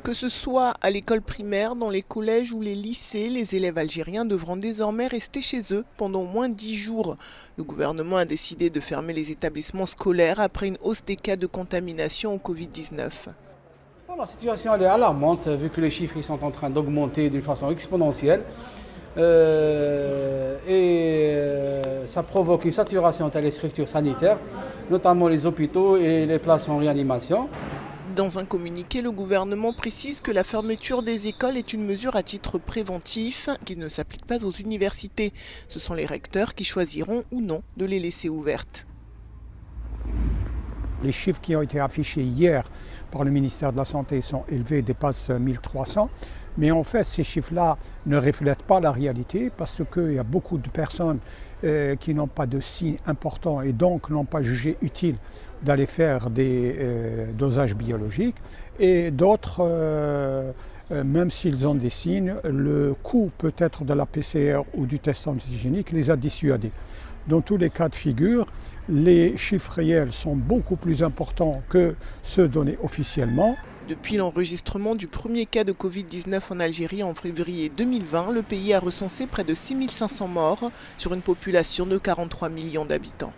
Que ce soit à l'école primaire, dans les collèges ou les lycées, les élèves algériens devront désormais rester chez eux pendant au moins 10 jours. Le gouvernement a décidé de fermer les établissements scolaires après une hausse des cas de contamination au Covid-19. Bon, la situation elle est alarmante vu que les chiffres ils sont en train d'augmenter d'une façon exponentielle. Ça provoque une saturation dans les structures sanitaires, notamment les hôpitaux et les places en réanimation. Dans un communiqué, le gouvernement précise que la fermeture des écoles est une mesure à titre préventif qui ne s'applique pas aux universités. Ce sont les recteurs qui choisiront ou non de les laisser ouvertes. Les chiffres qui ont été affichés hier par le ministère de la Santé sont élevés, dépassent 1300. Mais en fait, ces chiffres-là ne reflètent pas la réalité parce qu'il y a beaucoup de personnes qui n'ont pas de signes importants et donc n'ont pas jugé utile d'aller faire des dosages biologiques. Et d'autres, même s'ils ont des signes, le coût peut-être de la PCR ou du test antigénique les a dissuadés. Dans tous les cas de figure, les chiffres réels sont beaucoup plus importants que ceux donnés officiellement. Depuis l'enregistrement du premier cas de Covid-19 en Algérie en février 2020, le pays a recensé près de 6500 morts sur une population de 43 millions d'habitants.